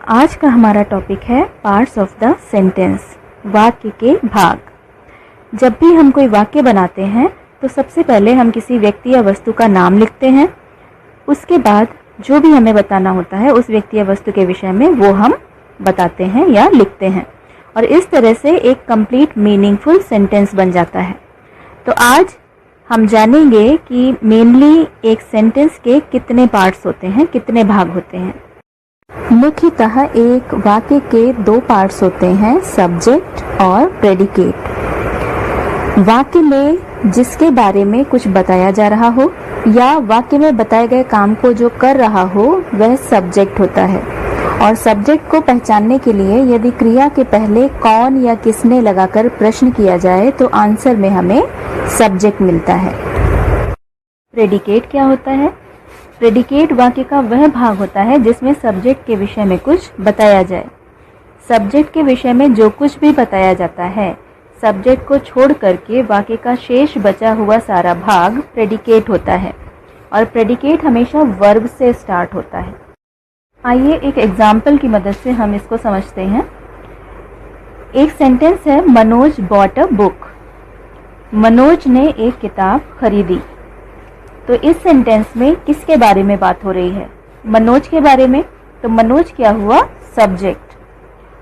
आज का हमारा टॉपिक है पार्ट्स ऑफ द सेंटेंस, वाक्य के भाग। जब भी हम कोई वाक्य बनाते हैं तो सबसे पहले हम किसी व्यक्ति या वस्तु का नाम लिखते हैं। उसके बाद जो भी हमें बताना होता है उस व्यक्ति या वस्तु के विषय में वो हम बताते हैं या लिखते हैं, और इस तरह से एक कंप्लीट मीनिंगफुल सेंटेंस बन जाता है। तो आज हम जानेंगे कि मेनली एक सेंटेंस के कितने पार्ट्स होते हैं, कितने भाग होते हैं। मुख्यतः एक वाक्य के दो पार्ट्स होते हैं, सब्जेक्ट और प्रेडिकेट। वाक्य में जिसके बारे में कुछ बताया जा रहा हो या वाक्य में बताए गए काम को जो कर रहा हो वह सब्जेक्ट होता है। और सब्जेक्ट को पहचानने के लिए यदि क्रिया के पहले कौन या किसने लगाकर प्रश्न किया जाए तो आंसर में हमें सब्जेक्ट मिलता है। प्रेडिकेट क्या होता है? प्रेडिकेट वाक्य का वह भाग होता है जिसमें सब्जेक्ट के विषय में कुछ बताया जाए। सब्जेक्ट के विषय में जो कुछ भी बताया जाता है, सब्जेक्ट को छोड़ करके वाक्य का शेष बचा हुआ सारा भाग प्रेडिकेट होता है, और प्रेडिकेट हमेशा वर्ब से स्टार्ट होता है। आइए एक एग्जाम्पल की मदद से हम इसको समझते हैं। एक सेंटेंस है, Manoj bought a book. Manoj ने एक किताब खरीदी। तो इस सेंटेंस में किसके बारे में बात हो रही है? मनोज के बारे में। तो मनोज क्या हुआ? सब्जेक्ट।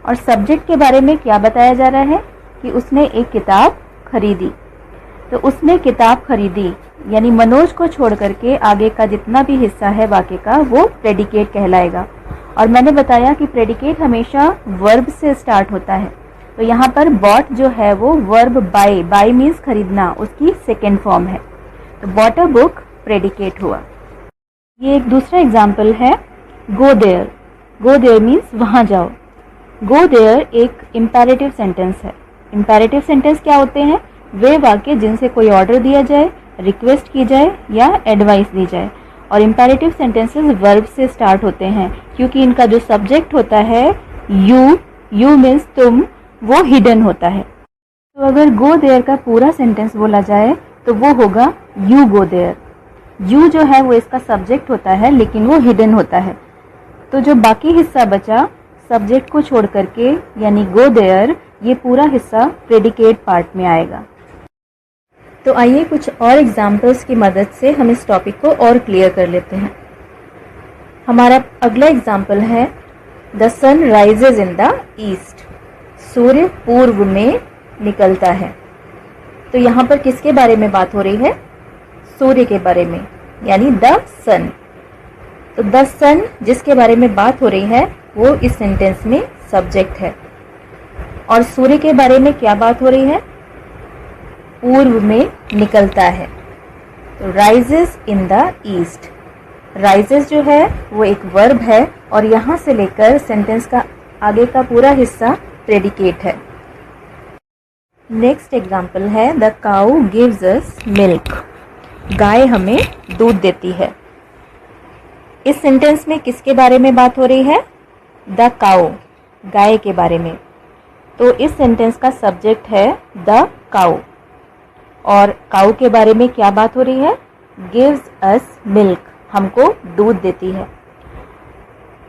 और सब्जेक्ट के बारे में क्या बताया जा रहा है कि उसने एक किताब खरीदी। तो उसने किताब खरीदी यानी मनोज को छोड़ करके आगे का जितना भी हिस्सा है वाक्य का वो प्रेडिकेट कहलाएगा। और मैंने बताया कि प्रेडिकेट हमेशा वर्ब से स्टार्ट होता है। तो यहाँ पर बॉट जो है वो वर्ब बाय, बाय मीन्स खरीदना, उसकी सेकेंड फॉर्म है। तो बॉट अ बुक प्रेडिकेट हुआ। ये एक दूसरा एग्जाम्पल है, go there. Go there means वहाँ जाओ। गो देयर एक इम्पेरेटिव सेंटेंस है। इम्पेरेटिव सेंटेंस क्या होते हैं? वे वाक्य जिनसे कोई ऑर्डर दिया जाए, रिक्वेस्ट की जाए या एडवाइस दी जाए। और इम्पेरेटिव सेंटेंसेस वर्ब से स्टार्ट होते हैं क्योंकि इनका जो सब्जेक्ट होता है यू मीन्स तुम, वो हिडन होता है। तो अगर गो देयर का पूरा सेंटेंस बोला जाए तो वो होगा यू गो देयर। यू जो है वो इसका सब्जेक्ट होता है लेकिन वो हिडन होता है। तो जो बाकी हिस्सा बचा सब्जेक्ट को छोड़ करके यानी गो देयर, ये पूरा हिस्सा प्रेडिकेट पार्ट में आएगा। तो आइए कुछ और एग्जाम्पल्स की मदद से हम इस टॉपिक को और क्लियर कर लेते हैं। हमारा अगला एग्जाम्पल है, the sun rises in the east. सूर्य पूर्व में निकलता है। तो यहाँ पर किसके बारे में बात हो रही है? सूर्य के बारे में, यानी द सन। तो द सन जिसके बारे में बात हो रही है वो इस सेंटेंस में सब्जेक्ट है। और सूर्य के बारे में क्या बात हो रही है? पूर्व में निकलता है। तो rises in the east. Rises जो है वो एक वर्ब है और यहाँ से लेकर सेंटेंस का आगे का पूरा हिस्सा प्रेडिकेट है। नेक्स्ट एग्जाम्पल है, the cow gives us milk. गाय हमें दूध देती है। इस सेंटेंस में किसके बारे में बात हो रही है? द काऊ, गाय के बारे में। तो इस सेंटेंस का सब्जेक्ट है द काऊ, और काऊ के बारे में क्या बात हो रही है? गिव्स अस मिल्क, हमको दूध देती है।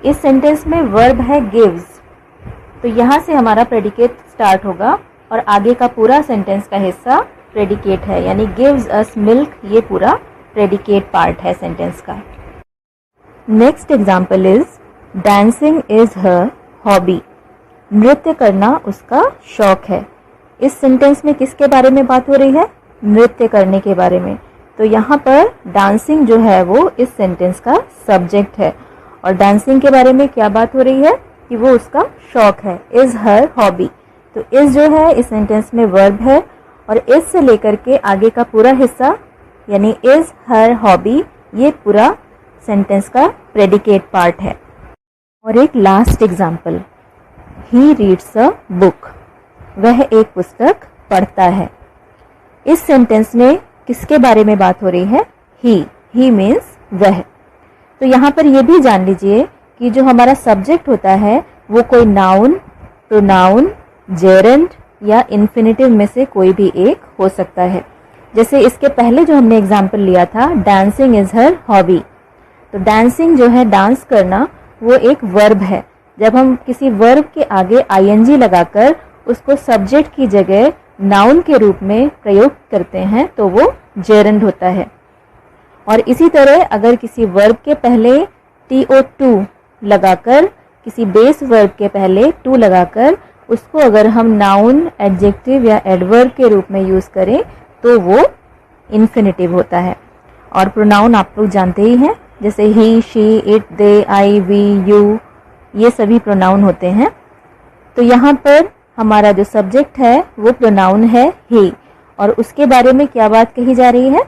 इस सेंटेंस में वर्ब है गिव्स। तो यहाँ से हमारा प्रेडिकेट स्टार्ट होगा और आगे का पूरा सेंटेंस का हिस्सा प्रेडिकेट है, यानी गिव्स अस मिल्क, ये पूरा प्रेडिकेट पार्ट है सेंटेंस का। Next example is, dancing is her hobby. नृत्य करना उसका शौक है। इस सेंटेंस में किसके बारे में बात हो रही है? नृत्य करने के बारे में। तो यहाँ पर डांसिंग जो है वो इस सेंटेंस का सब्जेक्ट है, और डांसिंग के बारे में क्या बात हो रही है कि वो उसका शौक है। Is her hobby. तो इज जो है इस सेंटेंस में वर्ब है, और इज से लेकर के आगे का पूरा हिस्सा यानी इज हर हॉबी, ये पूरा सेंटेंस का प्रेडिकेट पार्ट है। और एक last example, he reads a book. वह एक पुस्तक पढ़ता है। इस सेंटेंस में किसके बारे में बात हो रही है? ही मीन्स वह। तो यहाँ पर यह भी जान लीजिए कि जो हमारा सब्जेक्ट होता है वो कोई नाउन, प्रोनाउन, जेरेंड या इन्फिनेटिव में से कोई भी एक हो सकता है। जैसे इसके पहले जो हमने एग्जाम्पल लिया था, डांसिंग इज हर हॉबी। तो डांसिंग जो है, डांस करना, वो एक वर्ब है। जब हम किसी वर्ब के आगे आईएनजी लगाकर उसको सब्जेक्ट की जगह नाउन के रूप में प्रयोग करते हैं तो वो जेरंड होता है। और इसी तरह अगर किसी वर्ब के पहले TO2 लगाकर, किसी बेस वर्ब के पहले टू लगाकर उसको अगर हम नाउन, एडजेक्टिव या एडवर्ब के रूप में यूज़ करें तो वो इन्फिनेटिव होता है। और प्रोनाउन आप लोग जानते ही हैं, जैसे he, she, it, they, I, we, you, ये सभी प्रोनाउन होते हैं। तो यहाँ पर हमारा जो सब्जेक्ट है वो प्रोनाउन है ही, और उसके बारे में क्या बात कही जा रही है?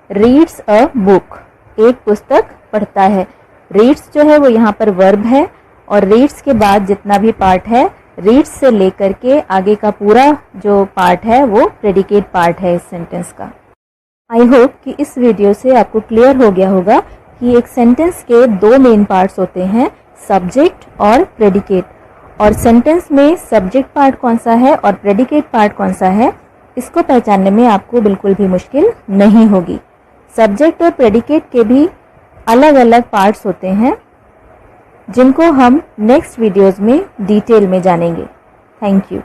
रीड्स अ बुक, एक पुस्तक पढ़ता है। रीड्स जो है वो यहाँ पर वर्ब है, और रीड्स के बाद जितना भी पार्ट है, रीड्स से लेकर के आगे का पूरा जो पार्ट है वो प्रेडिकेट पार्ट है इस सेंटेंस का। आई होप कि इस वीडियो से आपको क्लियर हो गया होगा कि एक सेंटेंस के दो मेन पार्ट्स होते हैं, सब्जेक्ट और प्रेडिकेट। और सेंटेंस में सब्जेक्ट पार्ट कौन सा है और प्रेडिकेट पार्ट कौन सा है, इसको पहचानने में आपको बिल्कुल भी मुश्किल नहीं होगी। सब्जेक्ट और प्रेडिकेट के भी अलग अलग पार्ट्स होते हैं जिनको हम नेक्स्ट वीडियोज़ में डिटेल में जानेंगे। Thank you.